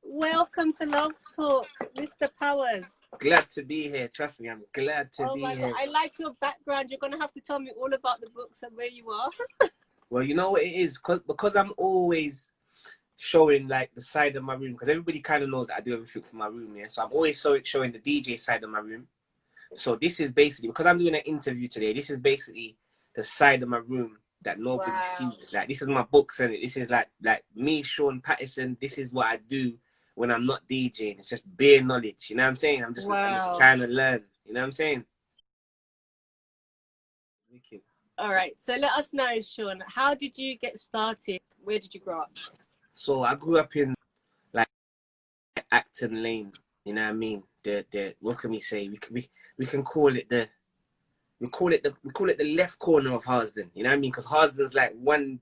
Welcome to Love Talk, Mr. Powers. Glad to be here. Trust me, I'm glad to be here. God, I like your background. You're going to have to tell me all about the books and where you are. Well, you know what it is? Because I'm always showing like the side of my room, because everybody kind of knows that I do everything from my room, yeah? So I'm always showing the DJ side of my room. So this is basically, because I'm doing an interview today, this is basically the side of my room that nobody sees. Like, this is my books, and this is like me, Shaun Patterson. This is what I do when I'm not DJing. It's just bare knowledge. You know what I'm saying? I'm just trying to learn. You know what I'm saying? All right. So let us know, Shaun, how did you get started? Where did you grow up? So I grew up in like Acton Lane. You know what I mean? The what can we say? We can call it the left corner of Harsden. You know what I mean? Because Harsden's like one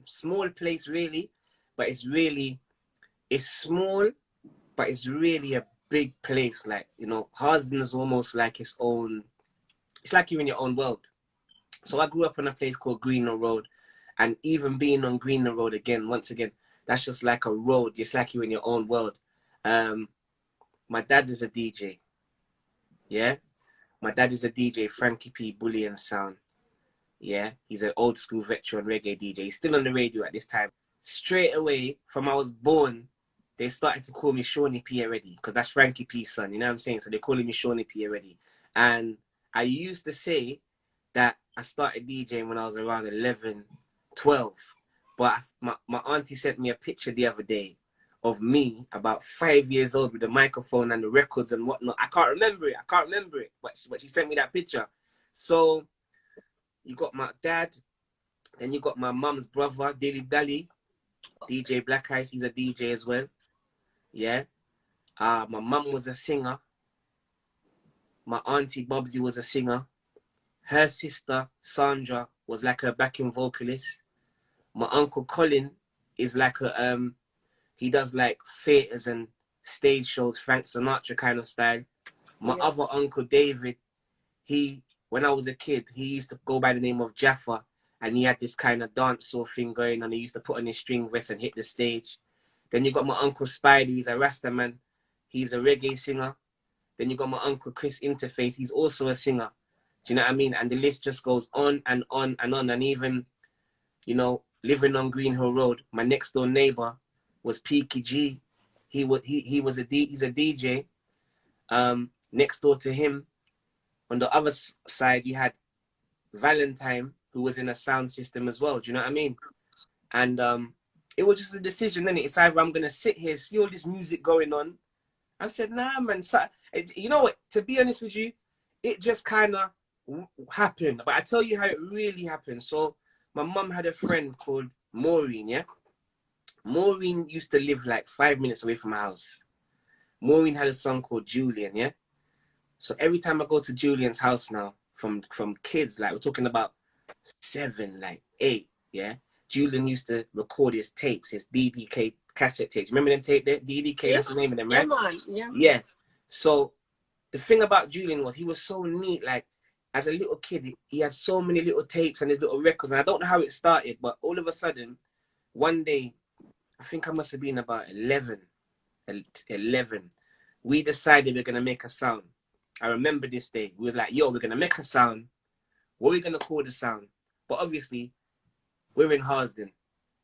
small place really, but it's small, but it's really a big place. Like, you know, Harsden is almost like its own. It's like you're in your own world. So I grew up on a place called Greenhill Road, and even being on Greenhill Road once again, that's just like a road. It's like you're in your own world. My dad is a DJ. Yeah, my dad is a DJ, Frankie P, Bully and Sound. Yeah, he's an old school veteran reggae DJ. He's still on the radio at this time. Straight away, from I was born, they started to call me Shawnee P already, because that's Frankie P's son, you know what I'm saying? So they're calling me Shawnee P already. And I used to say that I started DJing when I was around 11, 12. But my auntie sent me a picture the other day of me about 5 years old with the microphone and the records and whatnot. I can't remember it. But she sent me that picture. So you got my dad, then you got my mum's brother, Dilly Dally, DJ Black Ice. He's a DJ as well. Yeah. My mum was a singer. My auntie Bobsy was a singer. Her sister, Sandra, was like a backing vocalist. My uncle Colin is like he does like theatres and stage shows, Frank Sinatra kind of style. My other uncle David, when I was a kid, he used to go by the name of Jaffa, and he had this kind of dancehall thing going on. He used to put on his string vest and hit the stage. Then you got my uncle Spidey, he's a Rasta man. He's a reggae singer. Then you got my uncle Chris Interface, he's also a singer. Do you know what I mean? And the list just goes on and on and on. And even, you know, living on Greenhill Road, my next door neighbor was Peaky G. He's a DJ. Next door to him, on the other side, you had Valentine, who was in a sound system as well. Do you know what I mean? And it was just a decision, innit? It's either I'm gonna sit here, see all this music going on. I said, nah, man. So, you know what? To be honest with you, it just kind of happened. But I tell you how it really happened. So my mum had a friend called Maureen, yeah? Maureen used to live like 5 minutes away from my house. Maureen had a son called Julian, yeah? So every time I go to Julian's house now, from kids, like we're talking about 7, like 8, yeah? Julian used to record his tapes, his DDK cassette tapes. Remember them tape there? DDK, that's the name of them, right? Yeah, man. Yeah. So the thing about Julian was he was so neat. Like, as a little kid, he had so many little tapes and his little records. And I don't know how it started, but all of a sudden, one day, I think I must have been about 11. We decided we're going to make a sound. I remember this day. We was like, yo, we're going to make a sound. What are we going to call the sound? But obviously, we're in Harsden.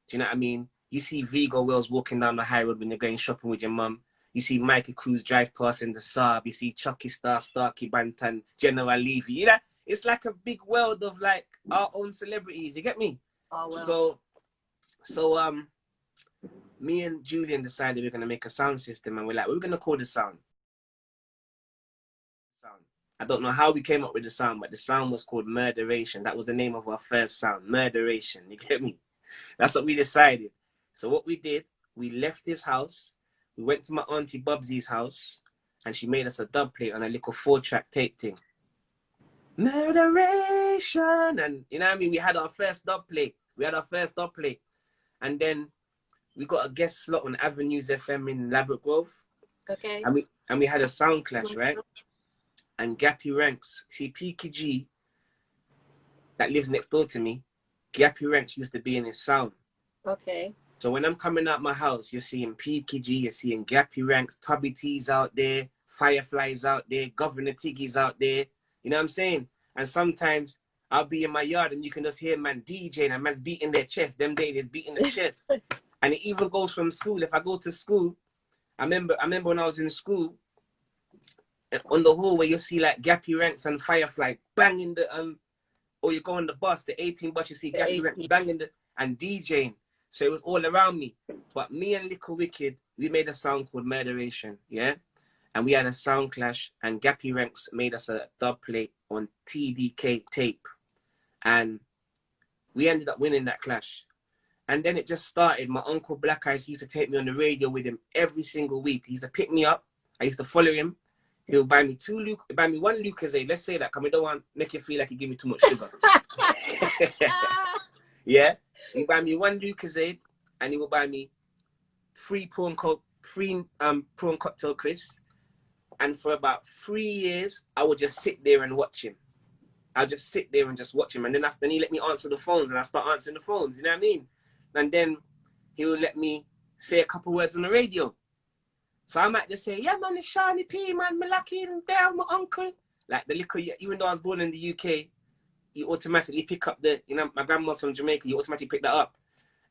Do you know what I mean? You see Vigo Wells walking down the high road when you're going shopping with your mum. You see Mikey Cruz drive past in the Saab. You see Chucky Star, Starkey Bantan, General Levy. You know, it's like a big world of like our own celebrities. You get me? Oh, well. So me and Julian decided we're gonna make a sound system, and we're like, we're gonna call the sound. I don't know how we came up with the sound, but the sound was called Murderation. That was the name of our first sound, Murderation. You get me? That's what we decided. So what we did, we left this house. We went to my auntie Bubsy's house, and she made us a dub plate on a little 4-track tape thing. Murderation, and you know what I mean. We had our first dub plate. And then we got a guest slot on Avenues FM in Ladbroke Grove. Okay. And we had a sound clash, right? And Gappy Ranks, see Peaky G, that lives next door to me. Gappy Ranks used to be in his sound. Okay. So when I'm coming out my house, you're seeing PKG, you're seeing Gappy Ranks, Tubby T's out there, Fireflies out there, Governor Tiggy's out there. You know what I'm saying? And sometimes I'll be in my yard and you can just hear man DJing and man's beating their chest. Them days beating their chest. And it even goes from school. If I go to school, I remember when I was in school, on the hallway you'll see like Gappy Ranks and Firefly banging the or you go on the bus, the 18 bus, you see Gappy Ranks banging and DJing. So it was all around me. But me and Little Wicked, we made a song called Murderation, yeah? And we had a sound clash, and Gappy Ranks made us a dub plate on TDK tape. And we ended up winning that clash. And then it just started. My uncle Black Eyes used to take me on the radio with him every single week. He used to pick me up. I used to follow him. He'll buy me one Lucozade. Let's say that, because we don't want to make it feel like he give me too much sugar. Yeah? He'll buy me one Lucozade, and he will buy me free prawn cocktail crisps. And for about 3 years, I would just sit there and watch him. I'll just sit there and just watch him. And then he let me answer the phones, and I start answering the phones. You know what I mean? And then he will let me say a couple words on the radio. So I might just say, yeah, man, it's Shawnee P, man, me lucky and there, my uncle. Like the little, even though I was born in the UK, you automatically pick up my grandma's from Jamaica, you automatically pick that up.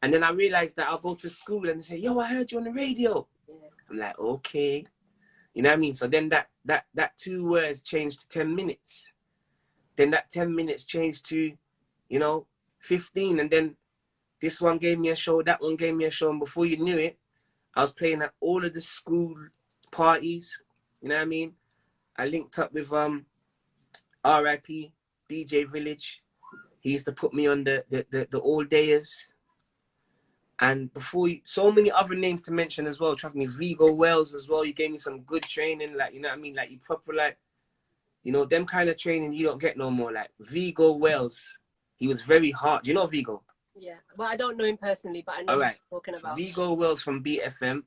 And then I realized that I'll go to school and they say, yo, I heard you on the radio. Yeah. I'm like, okay. You know what I mean? So then that 2 words changed to 10 minutes. Then that 10 minutes changed to, 15. And then this one gave me a show, that one gave me a show. And before you knew it, I was playing at all of the school parties. You know what I mean? I linked up with RIP, DJ Village. He used to put me on the all-dayers. And before so many other names to mention as well. Trust me, Vigo Wells as well. You gave me some good training. Like, you know what I mean? Like, you proper, like, them kind of training you don't get no more. Like, Vigo Wells, he was very hard. Do you know Vigo? Yeah. Well, I don't know him personally, but I know what you're talking about. Vigo Wells from BFM.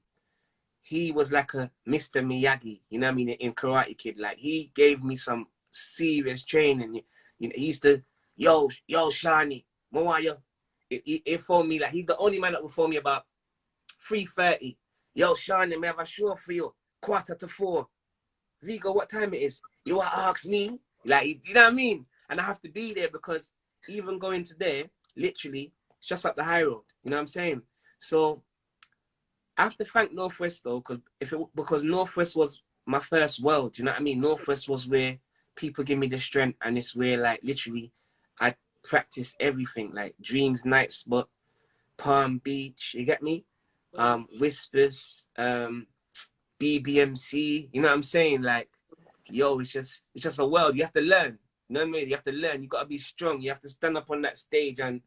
He was like a Mr. Miyagi, you know what I mean, in Karate Kid. Like, he gave me some serious training. He used to, yo, Shani, he phoned me, like, he's the only man that will phone me about 3:30. Yo, Shani, may I have a show for you? 3:45. Vigo, what time it is? You want to ask me? Like, you know what I mean? And I have to be there because even going to there, literally, it's just up the high road. You know what I'm saying? So I have to thank Northwest though, because Northwest was my first world. You know what I mean? Northwest was where people give me the strength, and it's where, like, literally I practice everything, like Dreams Night Spot, Palm Beach. You get me? Whispers, BBMC. You know what I'm saying? Like, yo, it's just a world. You have to learn. You know what I mean? You have to learn. You got to be strong. You have to stand up on that stage. And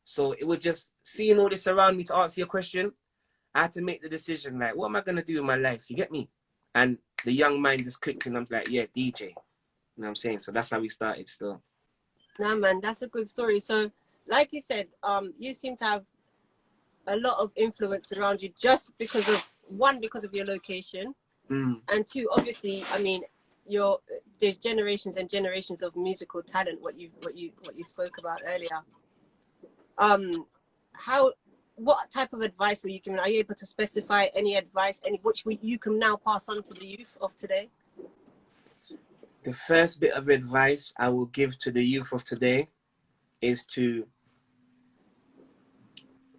so it was just seeing all this around me. To answer your question, I had to make the decision, like, what am I going to do in my life? You get me? And the young mind just clicked, and I'm like, yeah, DJ. You know what I'm saying? So that's how we started still. Nah, man, that's a good story. So, like you said, you seem to have a lot of influence around you just because of, one, because of your location. And two, obviously, I mean, there's generations and generations of musical talent, what you spoke about earlier. What type of advice were you given? Are you able to specify any advice, which you can now pass on to the youth of today? The first bit of advice I will give to the youth of today is to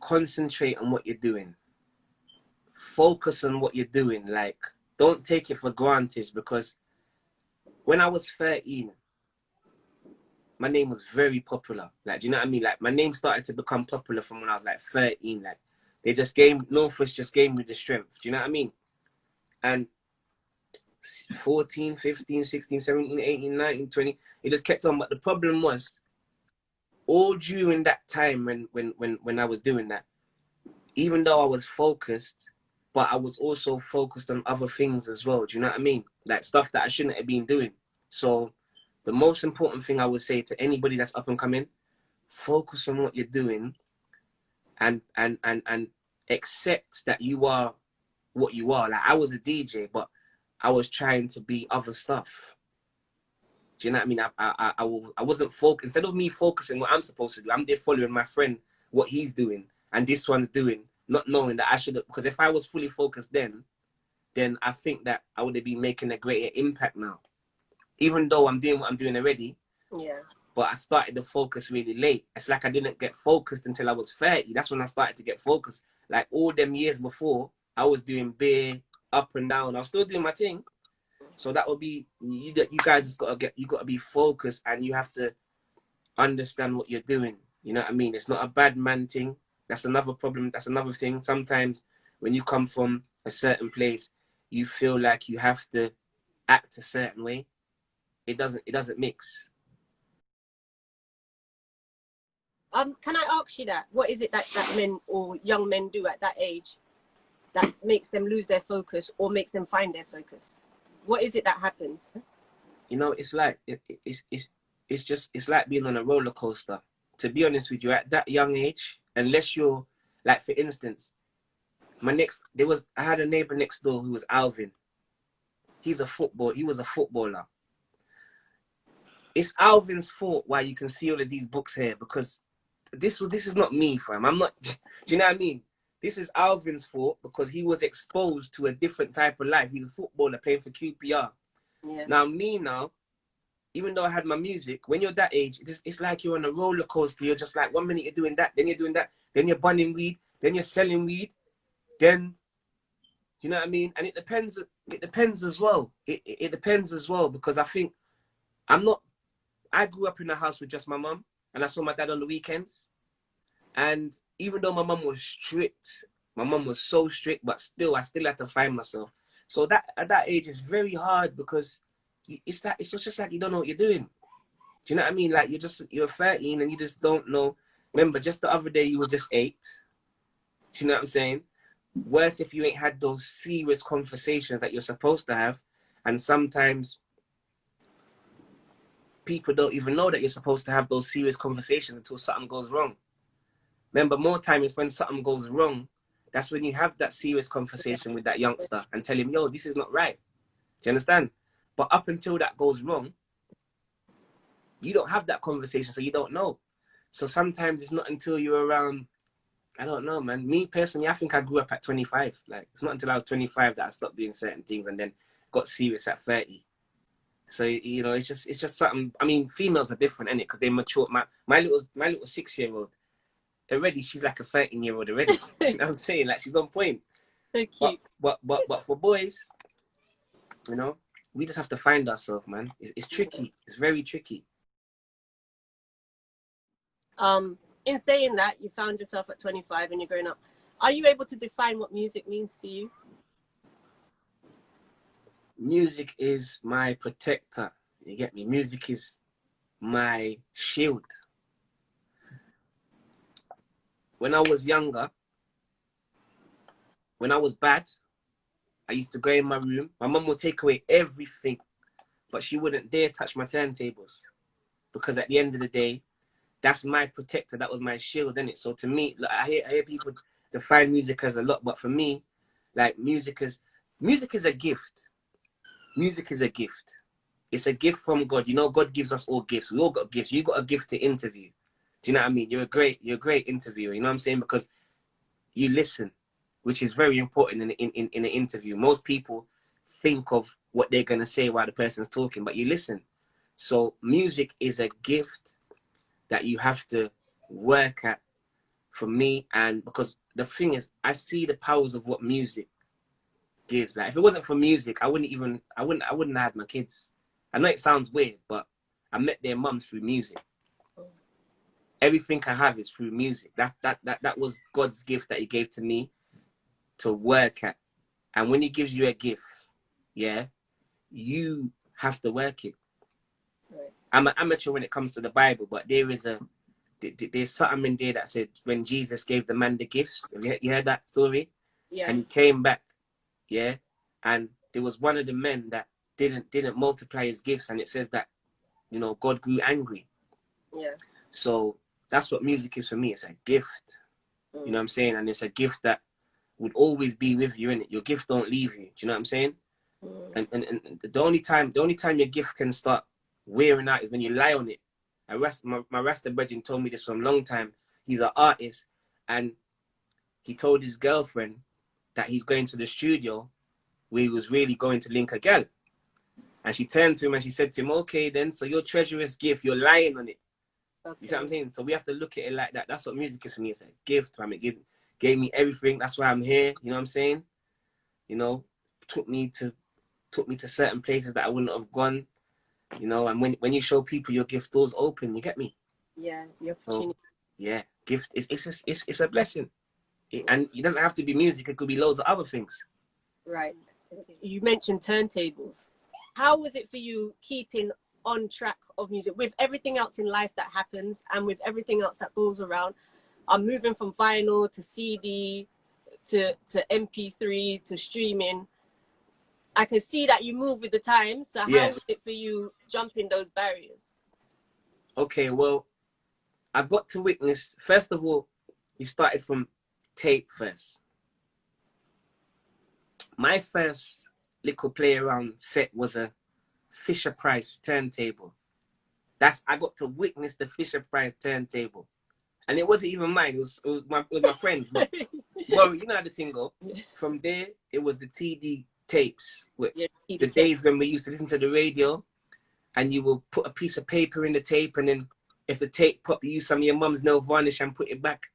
concentrate on what you're doing. Focus on what you're doing. Like, don't take it for granted, because when I was 13, my name was very popular. Like, do you know what I mean? Like, my name started to become popular from when I was like 13. Like, Northwest just gave me the strength. Do you know what I mean? And 14, 15, 16, 17, 18, 19, 20, it just kept on. But the problem was, all during that time when I was doing that, even though I was focused, but I was also focused on other things as well. Do you know what I mean? Like, stuff that I shouldn't have been doing. So the most important thing I would say to anybody that's up and coming, focus on what you're doing, and accept that you are what you are. Like, I was a DJ, but I was trying to be other stuff. Do you know what I mean? I wasn't focused. Instead of me focusing what I'm supposed to do, I'm there following my friend, what he's doing, and this one's doing. not knowing that I should have, because if I was fully focused then I think that I would have been making a greater impact now. Even though I'm doing what I'm doing already. Yeah. But I started to focus really late. It's like I didn't get focused until I was 30. That's when I started to get focused. Like all them years before, I was doing beer, up and down. I was still doing my thing. So that would be, you guys just you got to be focused, and you have to understand what you're doing. You know what I mean? It's not a bad man thing. That's another problem. That's another thing. Sometimes when you come from a certain place, you feel like you have to act a certain way. It doesn't mix. Can I ask you that? What is it that men or young men do at that age that makes them lose their focus or makes them find their focus? What is it that happens? You know, it's like it's like being on a roller coaster. To be honest with you, at that young age, unless you're like, for instance, I had a neighbor next door who was Alvin. He was a footballer. It's Alvin's fault why you can see all of these books here, because this is not me, fam. I'm not. Do you know what I mean? This is Alvin's fault because he was exposed to a different type of life. He's a footballer playing for QPR. Yeah. Now, even though I had my music, when you're that age, it's like you're on a roller coaster. You're just like, 1 minute you're doing that, then you're doing that, then you're bunning weed, then you're selling weed, then, you know what I mean? And it depends as well. It depends as well, because I think I grew up in a house with just my mum, and I saw my dad on the weekends. And even though my mum was strict, my mum was so strict, but still, I still had to find myself. So that at that age, it's very hard, because it's just like you don't know what you're doing. Do you know what I mean? Like you're 13 and you just don't know. Remember, just the other day you were just 8. Do you know what I'm saying? Worse if you ain't had those serious conversations that you're supposed to have. And sometimes people don't even know that you're supposed to have those serious conversations until something goes wrong. Remember, more time is when something goes wrong. That's when you have that serious conversation with that youngster and tell him, yo, this is not right. Do you understand? But up until that goes wrong, you don't have that conversation, so you don't know. So sometimes it's not until you're around, I don't know, man. Me personally, I think I grew up at 25. Like, it's not until I was 25 that I stopped doing certain things and then got serious at 30. So, you know, it's just something. I mean, females are different, innit? Because they mature. My little 6-year-old, already, she's like a 13-year-old already. You know what I'm saying? Like, she's on point. So cute. But for boys, you know, we just have to find ourselves, man. It's tricky. It's very tricky. In saying that, you found yourself at 25 and you're growing up. Are you able to define what music means to you? Music is my protector. You get me? Music is my shield. When I was younger, when I was bad, I used to go in my room. My mum would take away everything, but she wouldn't dare touch my turntables, because at the end of the day, that's my protector. That was my shield, innit? So to me, like, I hear people define music as a lot, but for me, like, music is a gift. Music is a gift. It's a gift from God. You know, God gives us all gifts. We all got gifts. You got a gift to interview. Do you know what I mean? You're a great interviewer. You know what I'm saying? Because you listen, which is very important in an interview. Most people think of what they're gonna say while the person's talking, but you listen. So music is a gift that you have to work at, for me. And because the thing is, I see the powers of what music gives. Like, if it wasn't for music, I wouldn't have had my kids. I know it sounds weird, but I met their mums through music. Everything I have is through music. That was God's gift that he gave to me to work at. And when he gives you a gift, yeah, you have to work it. Right. I'm an amateur when it comes to the Bible, but there's something in there that said when Jesus gave the man the gifts. Have you heard that story? Yeah. And he came back, yeah, and there was one of the men that didn't multiply his gifts, and it says that, you know, God grew angry. Yeah. So that's what music is for me. It's a gift. You know what I'm saying? And it's a gift that would always be with you, innit? Your gift don't leave you. Do you know what I'm saying? And the only time your gift can start wearing out is when you lie on it. My Rasta brethren told me this from a long time. He's an artist, and he told his girlfriend that he's going to the studio where he was really going to link a girl. And she turned to him and she said to him, okay then, so your treacherous gift, you're lying on it. Okay. You see what I'm saying? So we have to look at it like that. That's what music is for me. It's a gift. I mean, it gave me everything. That's why I'm here. You know what I'm saying? You know, took me to certain places that I wouldn't have gone. You know, and when you show people your gift, doors open. You get me? Yeah, the opportunity. So, yeah, gift it's a blessing. And it doesn't have to be music. It could be loads of other things. Right. You mentioned turntables. How was it for you keeping on track of music with everything else in life that happens and with everything else that goes around? I'm moving from vinyl to CD to MP3 to streaming. I can see that you move with the times. So how was it for you jumping those barriers? Okay, well, I got to witness, first of all, we started from tape first. My first little play around set was a Fisher-Price turntable. I got to witness the Fisher-Price turntable. And it wasn't even mine, it was my friends. But, well, you know how the thing go. From there, it was the TD tapes. The days when we used to listen to the radio and you will put a piece of paper in the tape, and then if the tape popped, you use some of your mum's nail varnish and put it back.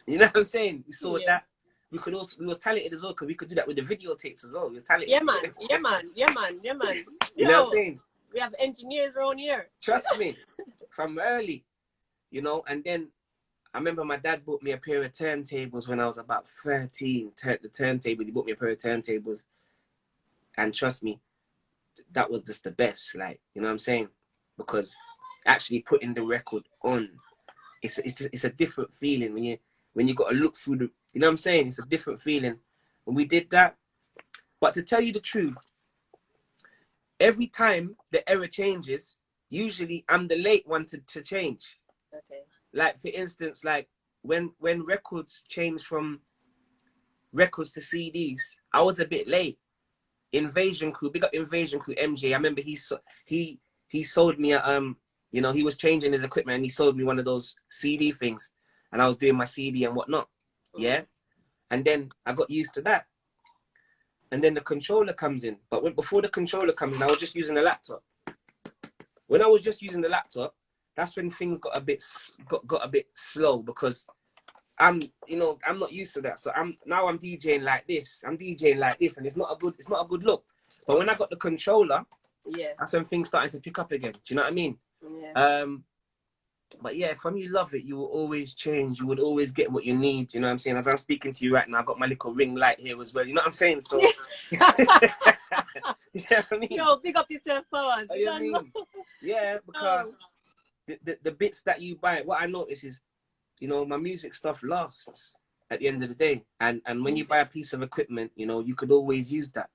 You know what I'm saying? You saw that. We was talented as well because we could do that with the videotapes as well. We was talented. Yeah, man. Yeah, man. Yeah, man. Yeah, man. You know what I'm saying? We have engineers around here. Trust me, from early, you know. And then I remember my dad bought me a pair of turntables when I was about 13. The turntables, he bought me a pair of turntables. And trust me, that was just the best, like, you know what I'm saying? Because actually putting the record on, it's a different feeling when you got to look through the, you know what I'm saying? It's a different feeling when we did that. But to tell you the truth, every time the era changes, usually I'm the late one to change. Okay. Like, for instance, like when records changed from records to CDs, I was a bit late. Invasion Crew, big up Invasion Crew, MJ. I remember he sold me a, you know, he was changing his equipment and he sold me one of those CD things, and I was doing my CD and whatnot. Yeah. And then I got used to that. And then the controller comes in. But before the controller comes in, I was just using the laptop. When I was just using the laptop, that's when things got a bit slow, because I'm not used to that. So I'm DJing like this. And it's not a good look. But when I got the controller, that's when things started to pick up again. Do you know what I mean? Yeah. But yeah, from you love it, you will always change. You would always get what you need. You know what I'm saying? As I'm speaking to you right now, I've got my little ring light here as well. You know what I'm saying? So, you know what I mean? Yo, big up yourself, Powerz. You know what I mean? Yeah, because the bits that you buy, what I notice is, you know, my music stuff lasts at the end of the day. And when you buy a piece of equipment, you know, you could always use that.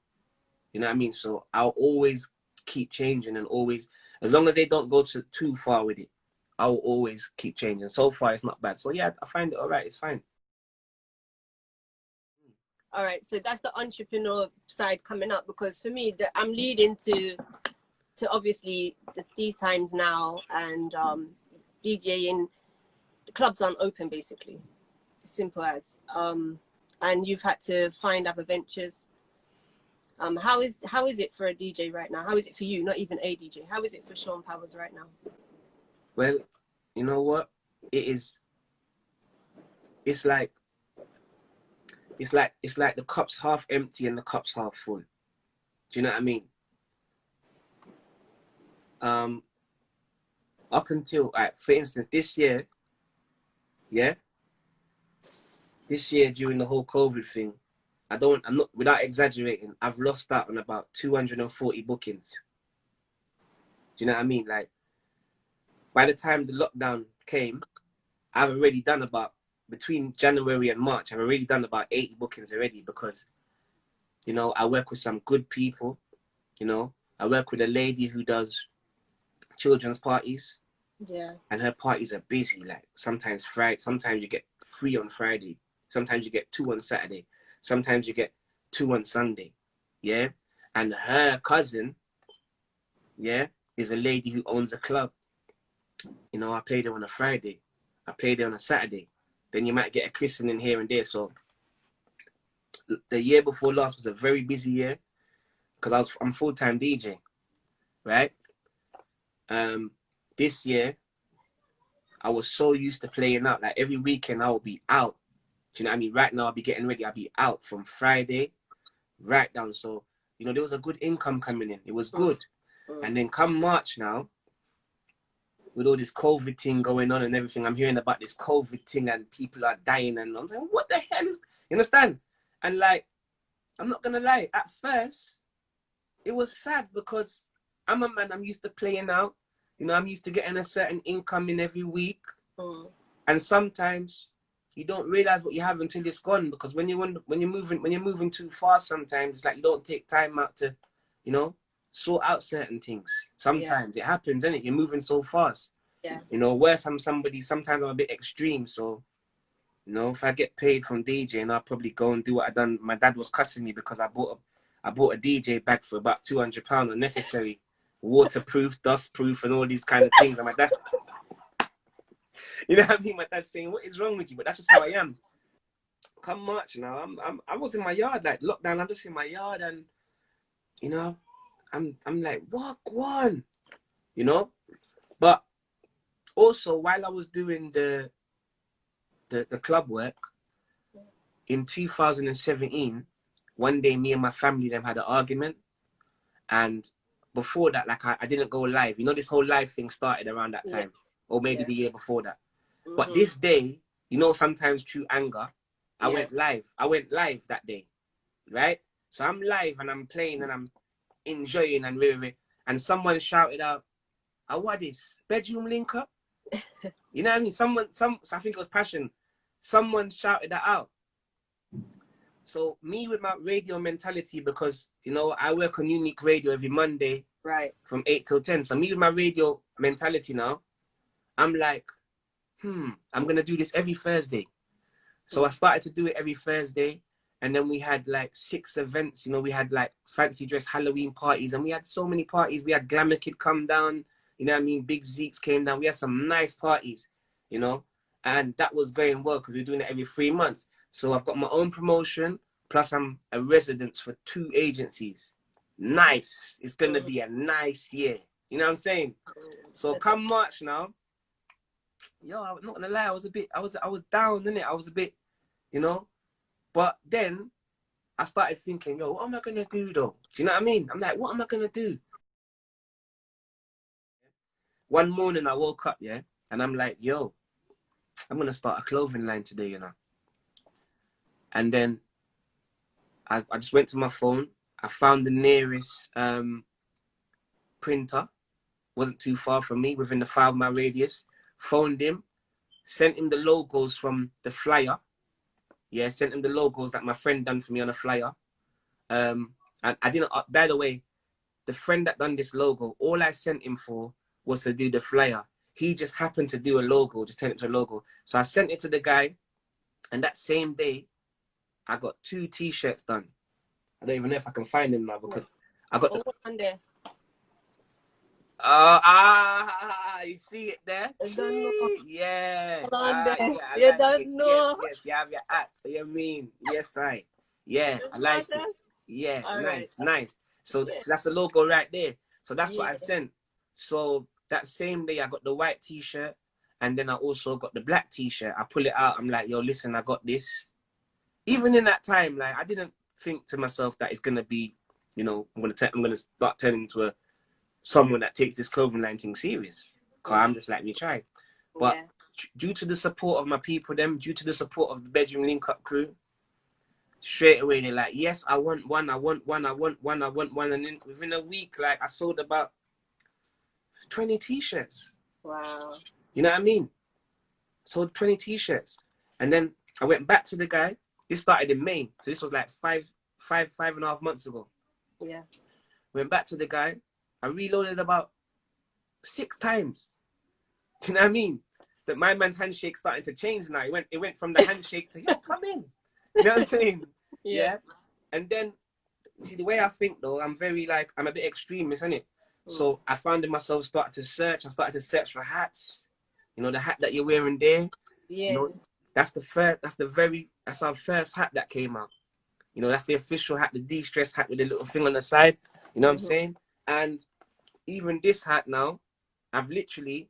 You know what I mean? So I'll always keep changing, and always, as long as they don't go too far with it, I will always keep changing. So far, it's not bad. So yeah, I find it all right. It's fine. All right. So that's the entrepreneur side coming up, because for me, I'm leading to obviously these times now, and DJing, the clubs aren't open, basically. Simple as. And you've had to find other ventures. How is it for a DJ right now? How is it for you? Not even a DJ. How is it for Shaun Powerz right now? Well, you know what? It's like the cup's half empty and the cup's half full. Do you know what I mean? Up until, for instance, this year, during the whole COVID thing, I'm not, without exaggerating, I've lost out on about 240 bookings. Do you know what I mean? Like, by the time the lockdown came, I've already done about, between January and March, I've already done about 80 bookings already, because, you know, I work with some good people. You know, I work with a lady who does children's parties. Yeah. And her parties are busy. Like, sometimes you get 3 on Friday. Sometimes you get 2 on Saturday. Sometimes you get 2 on Sunday. Yeah. And her cousin, is a lady who owns a club. You know, I played her on a Friday. I played her on a Saturday. then you might get a christening here and there. So the year before last was a very busy year because I'm full-time DJ, right? This year I was so used to playing out. Like every weekend I would be out. Do you know what I mean? Right now I'll be getting ready. I'll be out from Friday right down. So, you know, there was a good income coming in. It was good. And then come March now, with all this COVID thing going on and everything, I'm hearing about this COVID thing and people are dying, and I'm saying, what the hell is, you understand? And like, I'm not gonna lie, at first, it was sad because I'm a man, I'm used to playing out, you know, I'm used to getting a certain income in every week. And sometimes you don't realize what you have until it's gone, because when you're moving too fast, sometimes it's like you don't take time out to, you know, sort out certain things. Sometimes it happens, innit? You're moving so fast. Yeah. You know, sometimes I'm a bit extreme. So, you know, if I get paid from DJing, I'll probably go and do what I done. My dad was cussing me because I bought a DJ bag for about £200 unnecessary, waterproof, dustproof, and all these kind of things. And my dad, you know what I mean? My dad's saying, what is wrong with you? But that's just how I am. Come March now, I was in my yard, like lockdown, I'm just in my yard, and you know, I'm like, what, go on, you know? But also, while I was doing the club work, in 2017, one day me and my family then had an argument. And before that, like I didn't go live. You know, this whole live thing started around that time, or maybe the year before that. But this day, you know, sometimes through anger, I went live. I went live that day, right? So I'm live and I'm playing and I'm enjoying and really, and someone shouted out, "Oh, what is bedroom link up?" You know what I mean? I think it was Passion. Someone shouted that out. So me with my radio mentality, because you know I work on Unique Radio every Monday, right, from 8 till 10. So me with my radio mentality now, I'm like, I'm gonna do this every Thursday. So I started to do it every Thursday. And then we had like 6 events, you know, we had like fancy dress Halloween parties, and we had so many parties. We had Glamour Kid come down, you know what I mean? Big Zeeks came down. We had some nice parties, you know, and that was going well because we were doing it every 3 months. So I've got my own promotion, plus I'm a resident for 2 agencies. Nice. It's going to be a nice year. You know what I'm saying? So come March now, yo, I'm not going to lie, I was down, innit? I was a bit, you know, but then I started thinking, yo, what am I going to do though? Do you know what I mean? I'm like, what am I going to do? One morning I woke up, yeah, and I'm like, yo, I'm going to start a clothing line today, you know. And then I just went to my phone. I found the nearest printer. Wasn't too far from me, within the 5-mile radius. Phoned him, sent him the logos from the flyer. Yeah, sent him the logos that my friend done for me on a flyer. And I didn't, by the way, the friend that done this logo, all I sent him for was to do the flyer. He just happened to do a logo, just turn it to a logo. So I sent it to the guy, and that same day, I got 2 T-shirts done. I don't even know if I can find them now because I got on there. You see it there? I don't know. Yeah. You don't know. Yes, you have your at. You mean? Yes, I like it. Yeah, all nice, right. Nice. So that's the logo right there. So that's what I sent. So that same day I got the white T-shirt, and then I also got the black T-shirt. I pull it out. I'm like, yo, listen, I got this. Even in that time, like I didn't think to myself that it's gonna be, you know, I'm gonna start turning into someone that takes this clothing line thing serious. Cause I'm just like, me try. But due to the support of my people, due to the support of the Bedroom Link Up crew, straight away they're like, yes, I want one. And then within a week, like I sold about 20 T-shirts. Wow. You know what I mean? Sold 20 T-shirts. And then I went back to the guy. This started in May. So this was like five and a half months ago. Yeah. Went back to the guy. I reloaded about 6 times. Do you know what I mean? That my man's handshake starting to change now. It went from the handshake to, yo, come in. You know what I'm saying? Yeah. And then, see, the way I think though, I'm a bit extremist, isn't it? So I found myself starting to search. I started to search for hats. You know, the hat that you're wearing there. Yeah. You know, That's our first hat that came out. You know, that's the official hat, the de-stress hat with the little thing on the side. You know what I'm saying? And even this hat now, I've literally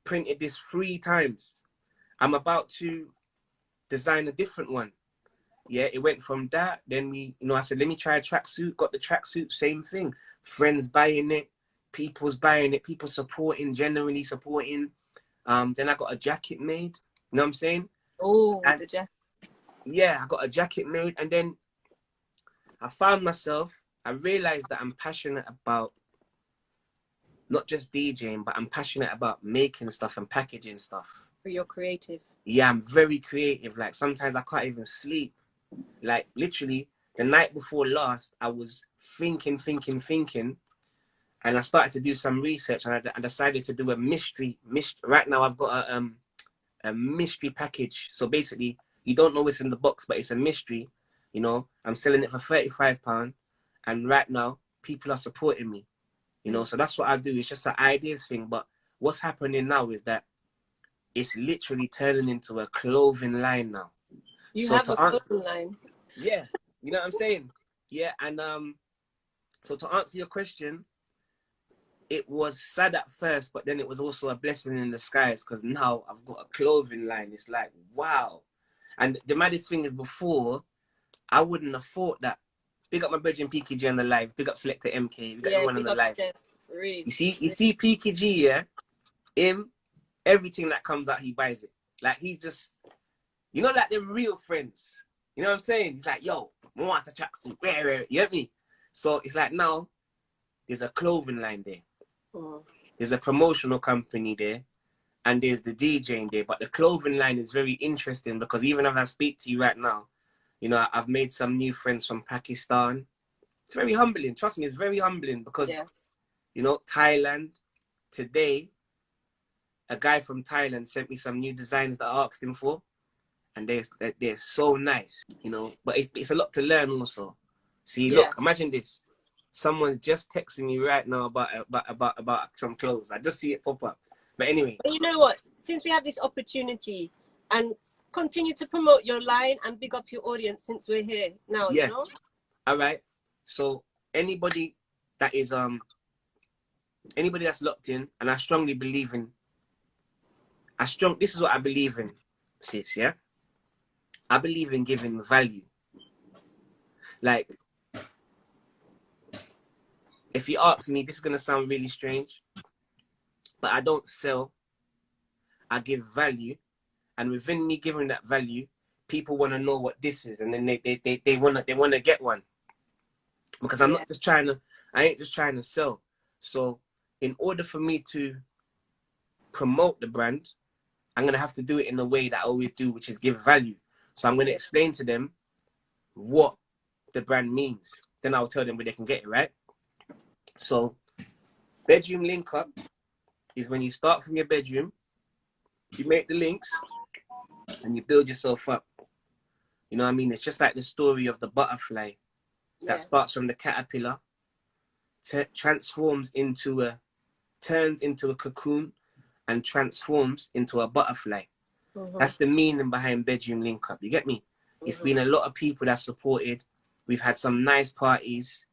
printed this 3 times. I'm about to design a different one. Yeah, it went from that. Then I said, let me try a tracksuit. Got the tracksuit, same thing. Friends buying it, people's buying it, people supporting, genuinely supporting. Then I got a jacket made. You know what I'm saying? Oh, the jacket. Yeah, I got a jacket made, and then I found myself. I realized that I'm passionate about not just DJing, but I'm passionate about making stuff and packaging stuff. You're creative. Yeah, I'm very creative. Like sometimes I can't even sleep. Like literally the night before last, I was thinking, and I started to do some research, and I decided to do a mystery. Right now, I've got a mystery package. So basically, you don't know what's in the box, but it's a mystery. You know, I'm selling it for £35, and right now, people are supporting me. You know, so that's what I do. It's just an ideas thing. But what's happening now is that it's literally turning into a clothing line now. You have a clothing line. Yeah, you know what I'm saying? Yeah, and so to answer your question, it was sad at first, but then it was also a blessing in disguise because now I've got a clothing line. It's like, wow. And the maddest thing is before, I wouldn't have thought that. Big up my brethren PKG on the live. Big up Selector MK. We got everyone on the live. You see PKG, yeah? Him, everything that comes out, he buys it. Like, he's just, you know, like them real friends. You know what I'm saying? He's like, yo, I want a tracksuit. You get me? So it's like now, there's a clothing line there. Oh. There's a promotional company there. And there's the DJing there. But the clothing line is very interesting because even if I speak to you right now, you know, I've made some new friends from Pakistan. It's very humbling. Trust me, it's very humbling because, you know, Thailand, today, a guy from Thailand sent me some new designs that I asked him for. And they're so nice, you know. But it's a lot to learn also. See, look, imagine this. Someone's just texting me right now about some clothes. I just see it pop up. But anyway. But you know what? Since we have this opportunity and continue to promote your line and big up your audience since we're here now, you know? All right. So anybody that is anybody that's locked in, and I strongly believe in this is what I believe in, sis, yeah? I believe in giving value. Like, if you ask me, this is going to sound really strange, but I don't sell. I give value. And within me giving that value, people want to know what this is. And then they want to get one. Because I'm not just trying to, I ain't just trying to sell. So in order for me to promote the brand, I'm going to have to do it in the way that I always do, which is give value. So I'm going to explain to them what the brand means. Then I'll tell them where they can get it, right? So bedroom link up is when you start from your bedroom, you make the links and you build yourself up. You know what I mean? It's just like the story of the butterfly that starts from the caterpillar, turns into a cocoon and transforms into a butterfly. That's the meaning behind bedroom link up. You get me? It's been a lot of people that supported. We've had some nice parties,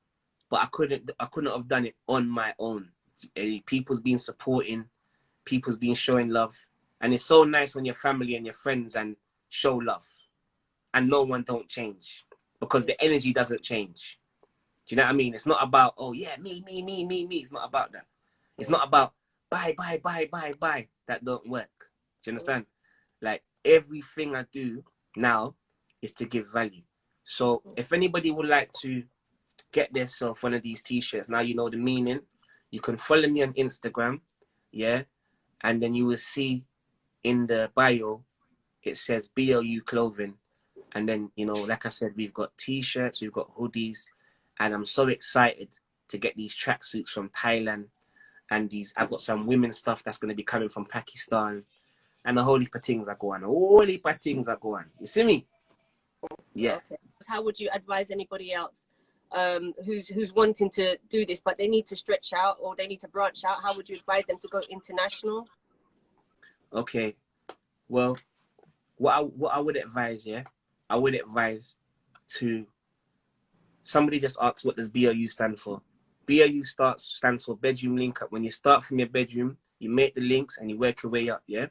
but I couldn't have done it on my own. People's been supporting, people's been showing love. And it's so nice when your family and your friends and show love and no one don't change because the energy doesn't change. Do you know what I mean? It's not about, oh yeah, me. It's not about that. It's not about buy. That don't work. Do you understand? Like everything I do now is to give value. So if anybody would like to get themselves one of these t-shirts, now you know the meaning. You can follow me on Instagram, yeah? And then you will see in the bio, it says BLU Clothing. And then, you know, like I said, we've got t-shirts, we've got hoodies, and I'm so excited to get these tracksuits from Thailand. And I've got some women's stuff that's going to be coming from Pakistan. And the whole heap of things are going. You see me? Yeah. Okay. How would you advise anybody else who's wanting to do this, but they need to stretch out or they need to branch out? How would you advise them to go international? Okay. Well, what I would advise, yeah, I would advise to somebody just asks what does BLU stand for. BLU stands for bedroom link up. When you start from your bedroom, you make the links and you work your way up, yeah?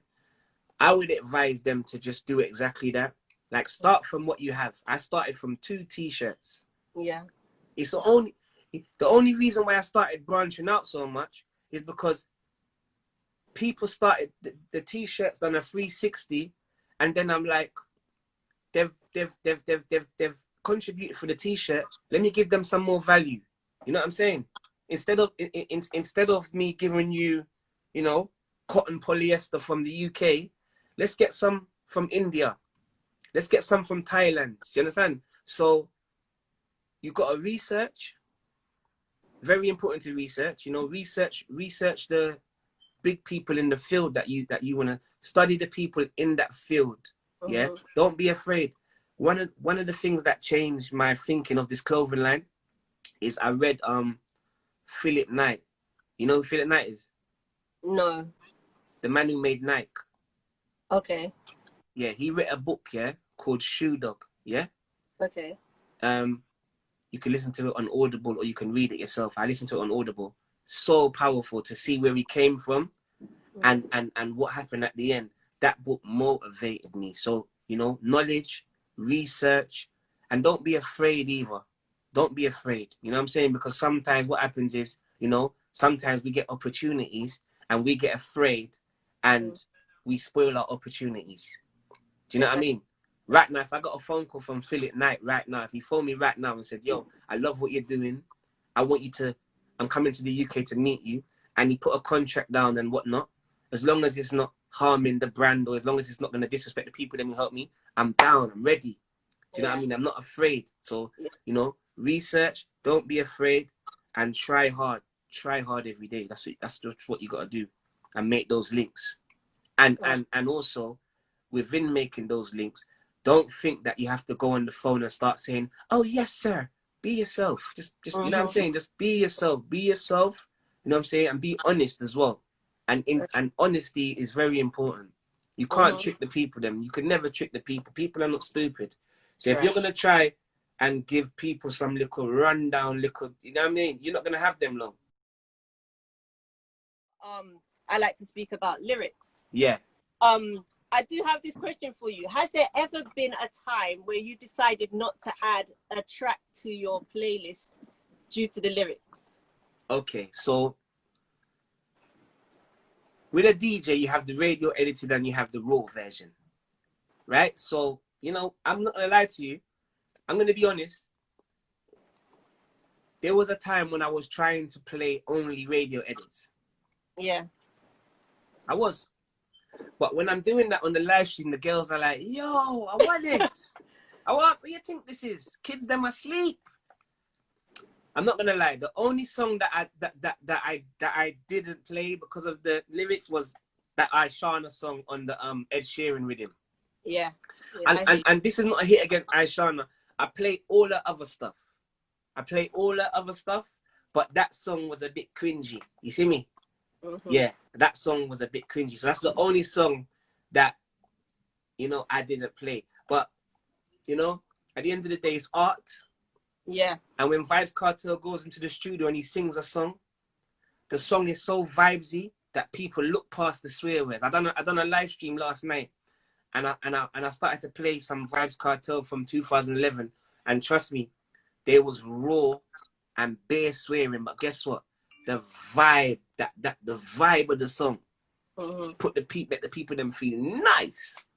I would advise them to just do exactly that. Like, start from what you have. I started from 2 t-shirts. Yeah. It's the only reason why I started branching out so much is because people started the t-shirts done a 360, and then I'm like, they've contributed for the t-shirt. Let me give them some more value. You know what I'm saying? Instead of me giving you, you know, cotton polyester from the UK, let's get some from India. Let's get some from Thailand. Do you understand? So you got to research. Very important to research. You know, research the big people in the field that you want to study, the people in that field. Yeah, don't be afraid. One of the things that changed my thinking of this clothing line is I read Philip Knight. You know who Philip Knight is? No. The man who made Nike. Okay. Yeah, he wrote a book, yeah, called Shoe Dog. Yeah. Okay. You can listen to it on Audible or you can read it yourself. I listened to it on Audible. So powerful to see where he came from and what happened at the end. That book motivated me. So, you know, knowledge, research, and don't be afraid either. Don't be afraid. You know what I'm saying? Because sometimes what happens is, you know, sometimes we get opportunities and we get afraid and we spoil our opportunities. Do you know what I mean? Right now, if I got a phone call from Philip Knight right now, if he phoned me right now and said, yo, I love what you're doing. I'm coming to the UK to meet you. And he put a contract down and whatnot. As long as it's not harming the brand or as long as it's not going to disrespect the people that will help me, I'm down, I'm ready. Do you know what I mean? I'm not afraid. So, you know, research, don't be afraid and try hard. Try hard every day. That's just what you got to do and make those links. And also, within making those links, don't think that you have to go on the phone and start saying, oh, yes, sir. Be yourself. Just you know what I'm saying? Just be yourself. Be yourself. You know what I'm saying? And be honest as well. And honesty is very important. You can't trick the people, them. You can never trick the people. People are not stupid. So if you're going to try and give people some little rundown, you know what I mean? You're not going to have them long. I like to speak about lyrics. Yeah. I do have this question for you. Has there ever been a time where you decided not to add a track to your playlist due to the lyrics? Okay, so with a DJ, you have the radio edited and you have the raw version, right? So, you know, I'm not going to lie to you. I'm going to be honest. There was a time when I was trying to play only radio edits. Yeah. I was. But when I'm doing that on the live stream, the girls are like, yo, I want it. What do you think this is? Kids, them asleep. I'm not gonna lie. The only song that I didn't play because of the lyrics was that Aishana song on the Ed Sheeran rhythm. Yeah. And this is not a hit against Aishana. I play all the other stuff. But that song was a bit cringy. You see me? Yeah, that song was a bit cringy. So that's the only song that, you know, I didn't play. But, you know, at the end of the day, it's art. Yeah. And when Vybz Kartel goes into the studio and he sings a song, the song is so vibesy that people look past the swear words. I done a live stream last night, and I started to play some Vybz Kartel from 2011, and trust me, there was raw and bare swearing. But guess what? The vibe, the vibe of the song, make the people them feel nice.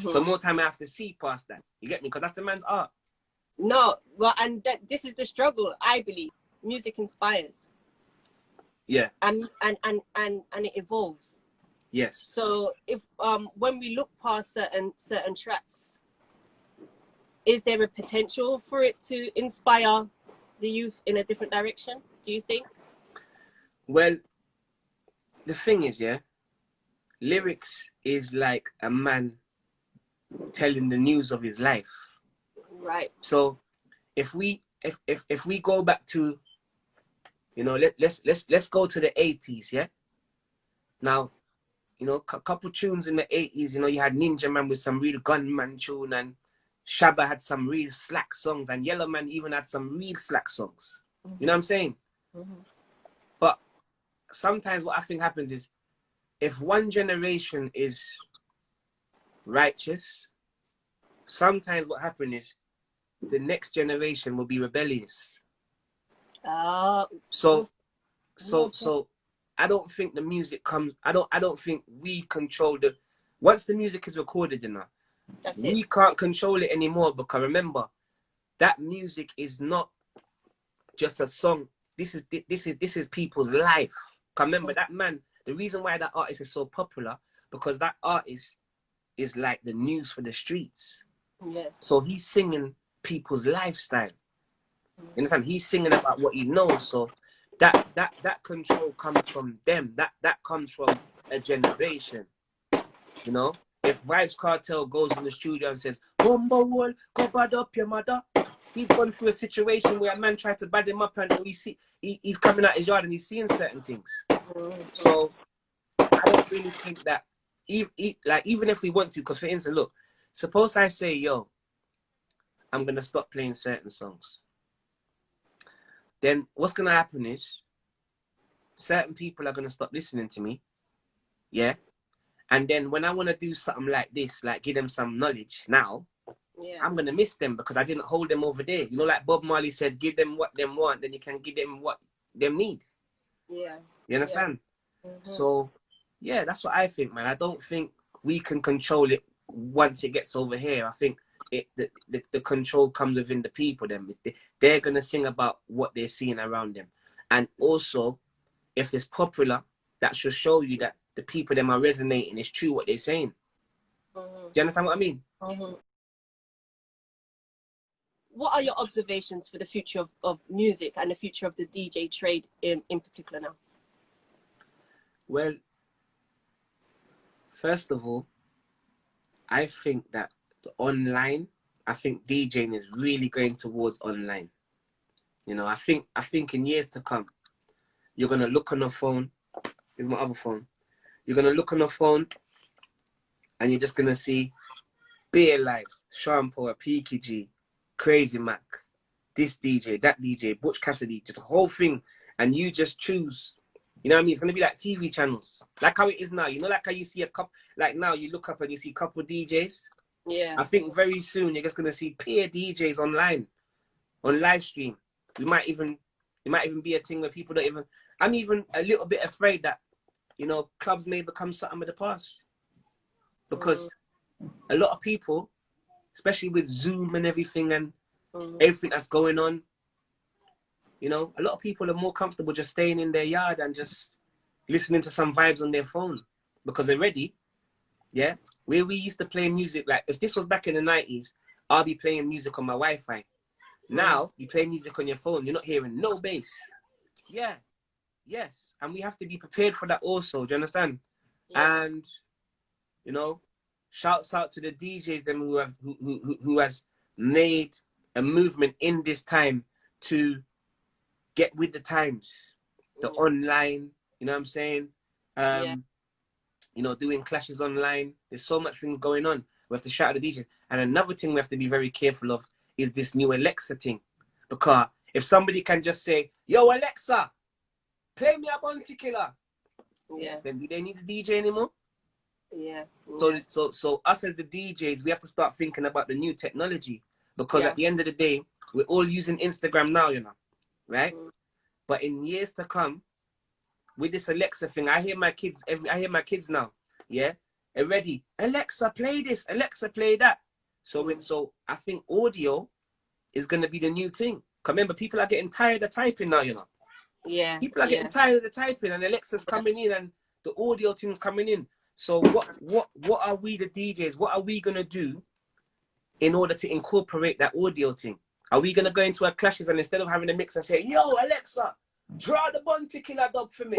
So more time I have to see past that. You get me? Because that's the man's art. No, well, and this is the struggle. I believe music inspires. Yeah. And it evolves. Yes. So if when we look past certain tracks, is there a potential for it to inspire the youth in a different direction? Do you think? Well, the thing is, yeah, lyrics is like a man telling the news of his life. Right. So if we go back to, you know, let's go to the 80s, yeah? Now, you know, couple tunes in the 80s. You know, you had Ninja Man with some real gunman tune, and Shabba had some real slack songs, and Yellow Man even had some real slack songs. You know what I'm saying? But sometimes what I think happens is, if one generation is righteous, sometimes what happens is the next generation will be rebellious. So I don't think the music comes. I don't think we control the. Once the music is recorded, you know, we can't control it anymore, because remember, that music is not just a song. This is people's life. Remember, that man. The reason why that artist is so popular, because that artist is like the news for the streets. Yeah. So he's singing people's lifestyle. You understand? He's singing about what he knows. So that control comes from them. That comes from a generation. You know, if Vibes Cartel goes in the studio and says, "Bumbo wall, go bad up your mother," he's gone through a situation where a man tried to bad him up, and he's coming out his yard and he's seeing certain things. So I don't really think that, even if we want to, because for instance, look, suppose I say, yo, I'm going to stop playing certain songs. Then what's going to happen is certain people are going to stop listening to me. Yeah. And then when I want to do something like this, like give them some knowledge now, I'm going to miss them because I didn't hold them over there. You know, like Bob Marley said, give them what they want, then you can give them what they need. Yeah. You understand? So, yeah, that's what I think, man. I don't think we can control it once it gets over here. I think the control comes within the people. Then they're going to sing about what they're seeing around them. And also, if it's popular, that should show you that the people them are resonating. It's true what they're saying. Do you understand what I mean? What are your observations for the future of music and the future of the DJ trade in particular now? Well, first of all, I think that the online, I think DJing is really going towards online. You know, I think in years to come, you're going to look on the phone. Here's my other phone. You're going to look on the phone and you're just going to see Beer Lives, Shaun Powerz, PKG, Crazy Mac, this DJ, that DJ, Butch Cassidy, just the whole thing. And you just choose. You know what I mean? It's going to be like TV channels. Like how it is now. You know, like how you see a couple, like now you look up and you see a couple DJs. Yeah. I think very soon you're just going to see peer DJs online, on live stream. It might even be a thing where people don't even, I'm even a little bit afraid that, you know, clubs may become something of the past. Because a lot of people, especially with Zoom and everything and everything that's going on, you know, a lot of people are more comfortable just staying in their yard and just listening to some vibes on their phone because they're ready. Yeah. Where we used to play music, like if this was back in the 90s, I'll be playing music on my Wi-Fi. Now you play music on your phone, you're not hearing no bass. Yeah. Yes. And we have to be prepared for that also. Do you understand? Yeah. And, you know, shouts out to the DJs them who has made a movement in this time to get with the times, the online, you know what I'm saying? You know, doing clashes online. There's so much things going on. We have to shout at the DJs. And another thing we have to be very careful of is this new Alexa thing. Because if somebody can just say, yo, Alexa, play me a Bounty Killer. Then do they need a DJ anymore? So us as the DJs, we have to start thinking about the new technology. Because at the end of the day, we're all using Instagram now, you know. Right? But in years to come, with this Alexa thing, I hear my kids now, yeah, already, Alexa, play this, Alexa, play that. So I think audio is going to be the new thing. Remember, people are getting tired of typing now, you know. Yeah. People are getting tired of the typing, and Alexa's coming in, and the audio thing's coming in. So what are we, the DJs, what are we going to do in order to incorporate that audio thing? Are we going to go into our clashes and instead of having a mix and say, yo, Alexa, draw the Bounty Killer dub for me?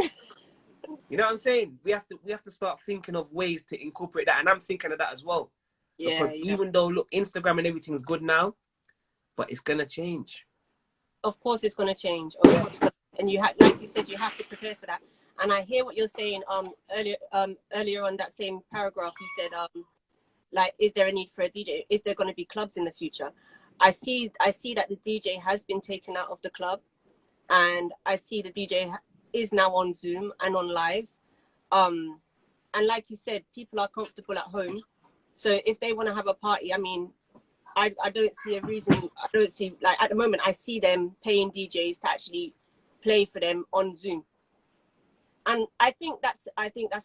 You know what I'm saying? We have to start thinking of ways to incorporate that. And I'm thinking of that as well. Because even though, look, Instagram and everything is good now, but it's going to change. Of course it's going to change. Of course. And you have, like you said, you have to prepare for that. And I hear what you're saying. Earlier on that same paragraph, you said, like, is there a need for a DJ? Is there going to be clubs in the future? I see that the DJ has been taken out of the club, and I see the DJ is now on Zoom and on lives. And like you said, people are comfortable at home. So if they want to have a party, I mean, I don't see a reason. I don't see, like, at the moment, I see them paying DJs to actually play for them on Zoom. And I think that's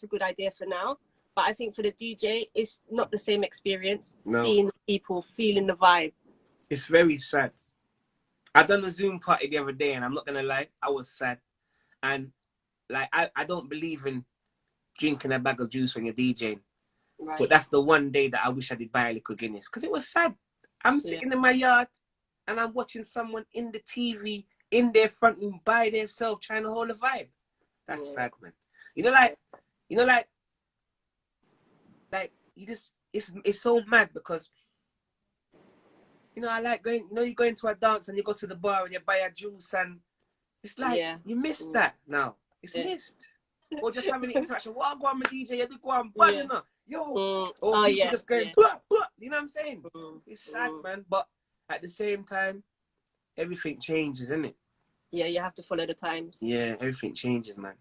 a good idea for now. But I think for the DJ, it's not the same experience. No. Seeing people, feeling the vibe. It's very sad. I done a Zoom party the other day, and I'm not gonna lie, I was sad. And like, I don't believe in drinking a bag of juice when you're DJing. Right. But that's the one day that I wish I did buy a little Guinness, because it was sad. I'm sitting in my yard, and I'm watching someone in the TV in their front room by themselves trying to hold a vibe. That's sad, man. You know, like you just, it's so mad, because, you know, I like going, you know, you go into a dance and you go to the bar and you buy a juice, and it's like, you miss that now. It's missed. Or just having an interaction. Well, I'll go on my DJ, you go on, bang, you know. Yo, or people just going, blah, blah, you know what I'm saying? It's sad, man. But at the same time, everything changes, isn't it? Yeah, you have to follow the times. Yeah, everything changes, man.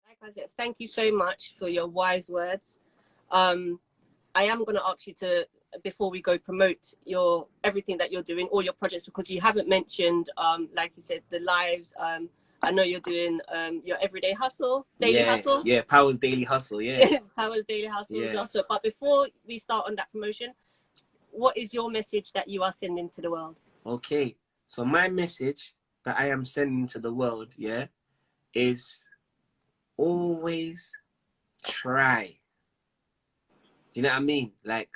Like I said, thank you so much for your wise words. I am going to ask you to, before we go, promote everything that you're doing, all your projects, because you haven't mentioned, like you said, the lives. I know you're doing your everyday hustle, daily hustle. Yeah, Powerz Daily Hustle, yeah. Powerz Daily Hustle as well. So, but before we start on that promotion, what is your message that you are sending to the world? Okay, so my message that I am sending to the world, is always try. You know what I mean? Like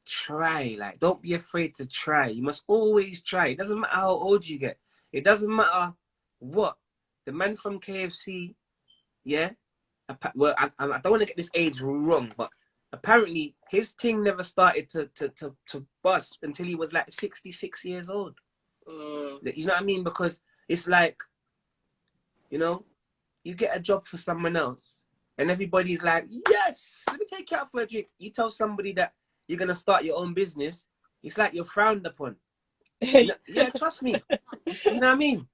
try. Like, don't be afraid to try. You must always try. It doesn't matter how old you get. It doesn't matter what. The man from KFC, well, I don't want to get this age wrong, but apparently his thing never started to bust until he was like 66 years old. You know what I mean? Because it's like, you know, you get a job for someone else and everybody's like, yes, let me take you out for a drink. You tell somebody that you're going to start your own business, it's like you're frowned upon. You know, yeah, trust me. You know what I mean?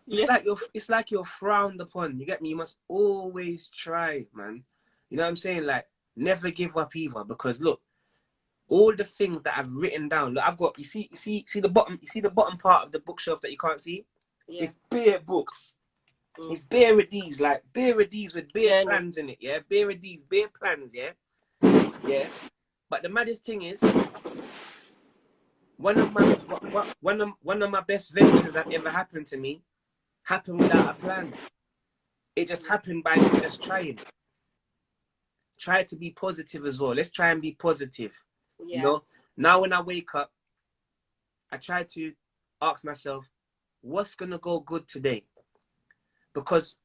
It's like you're frowned upon. You get me? You must always try, man. You know what I'm saying? Like, never give up either. Because look, all the things that I've written down. Look, I've got. You see the bottom. You see the bottom part of the bookshelf that you can't see. Yeah. It's bare books. It's bare of these, like bare of these with bare plans in it. Yeah, bare of these, bare plans. Yeah. But the maddest thing is, one of my best ventures that ever happened to me happened without a plan. It just happened by me just trying. Try to be positive as well. Let's try and be positive. You know, now when I wake up, I try to ask myself, what's gonna go good today? Because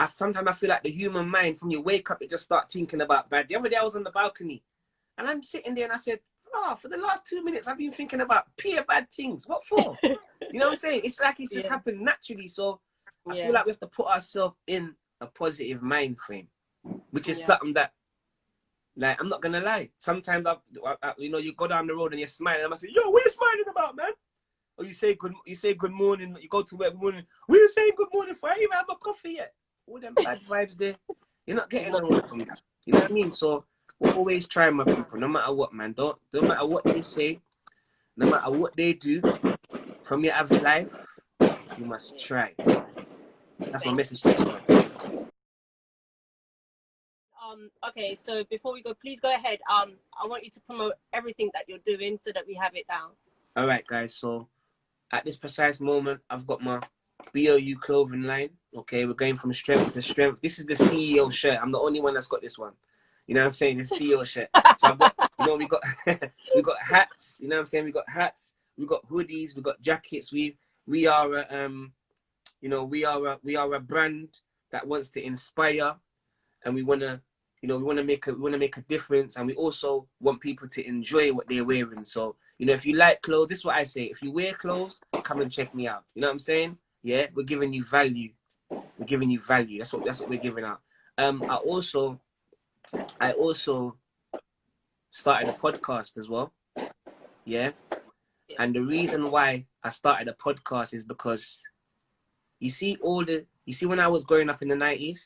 sometimes I feel like the human mind, from you wake up, it just start thinking about bad. The other day I was on the balcony and I'm sitting there and I said, for the last 2 minutes, I've been thinking about pure bad things. What for? You know what I'm saying? It's like it's just happened naturally. So I feel like we have to put ourselves in a positive mind frame, which is something that, like, I'm not going to lie. Sometimes, you know, you go down the road and you're smiling. And I say, yo, what are you smiling about, man? Or you say good morning. You go to work, good morning. What are you saying good morning for? I ain't even had my coffee yet. All them bad vibes there. You're not getting nowhere from that. You know what I mean? So always try, my people, no matter what, man. Don't matter what they say, no matter what they do, from your average life, you must try. That's my message to everyone. Okay, so before we go, please go ahead. I want you to promote everything that you're doing so that we have it down. All right, guys. So at this precise moment, I've got my BLU Clothing line. Okay, we're going from strength to strength. This is the CEO shirt. I'm the only one that's got this one. You know what I'm saying? The CEO shirt. So I've got, you know, we got hats. You know what I'm saying? We got hats. We got hoodies. We got jackets. We are a brand that wants to inspire, and we want to make a difference, and we also want people to enjoy what they're wearing. So, you know, if you like clothes, this is what I say: if you wear clothes, come and check me out. You know what I'm saying? Yeah, we're giving you value. We're giving you value. That's what we're giving out. I also started a podcast as well. Yeah. And the reason why I started a podcast is because you see when I was growing up in the 90s,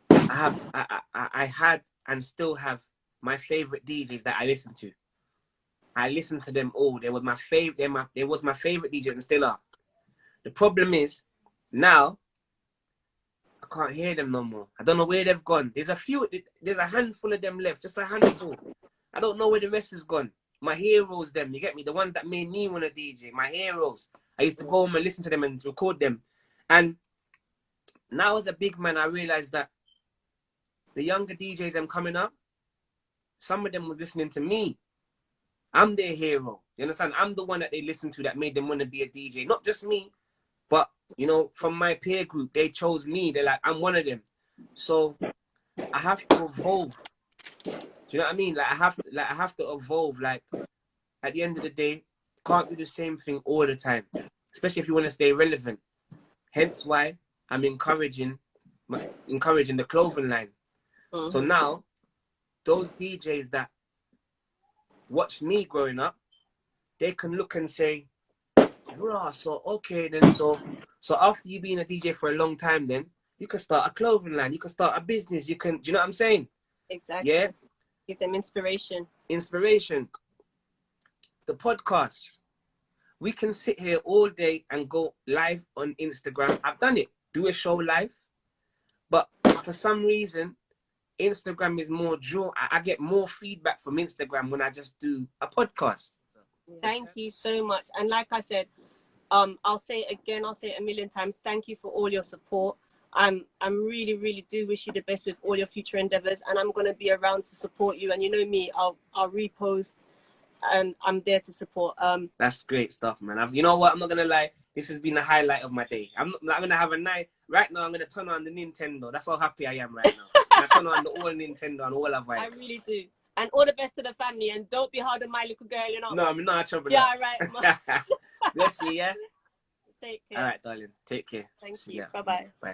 I had and still have my favorite DJs that I listened to. I listened to them all. They were my favorite. They was my favorite DJs and still are. The problem is now I can't hear them no more. I don't know where they've gone. There's a handful of them left, just a handful. I don't know where the rest is gone. My heroes, them, you get me? The ones that made me want to DJ. My heroes. I used to go home and listen to them and record them. And now as a big man, I realized that the younger DJs them coming up, some of them was listening to me. I'm their hero. You understand? I'm the one that they listened to that made them want to be a DJ. Not just me, but, you know, from my peer group, they chose me. They're like, I'm one of them. So I have to evolve. Do you know what I mean? Like I have to evolve. Like at the end of the day, can't do the same thing all the time, especially if you want to stay relevant. Hence why I'm encouraging the clothing line. Mm-hmm. So now, those DJs that watched me growing up, they can look and say, "Rah, so okay then. So after you being a DJ for a long time, then you can start a clothing line. You can start a business. You can. Do you know what I'm saying? Exactly. Yeah. Give them inspiration. Inspiration. The podcast. We can sit here all day and go live on Instagram. I've done it. Do a show live. But for some reason, Instagram is more draw. I get more feedback from Instagram when I just do a podcast. Thank you so much. And like I said, I'll say it again, I'll say it a million times. Thank you for all your support. I'm really, really do wish you the best with all your future endeavors, and I'm gonna be around to support you. And you know me, I'll repost, and I'm there to support. That's great stuff, man. You know what? I'm not gonna lie. This has been the highlight of my day. I'm gonna have a night right now. I'm gonna turn on the Nintendo. That's how happy I am right now. I turn on the all Nintendo and all of vibes. I really do. And all the best to the family. And don't be hard on my little girl, you know. No, I'm not trouble. Yeah, right. Bless you, yeah. Take care. All right, darling. Take care. Thank you. Bye-bye. Bye.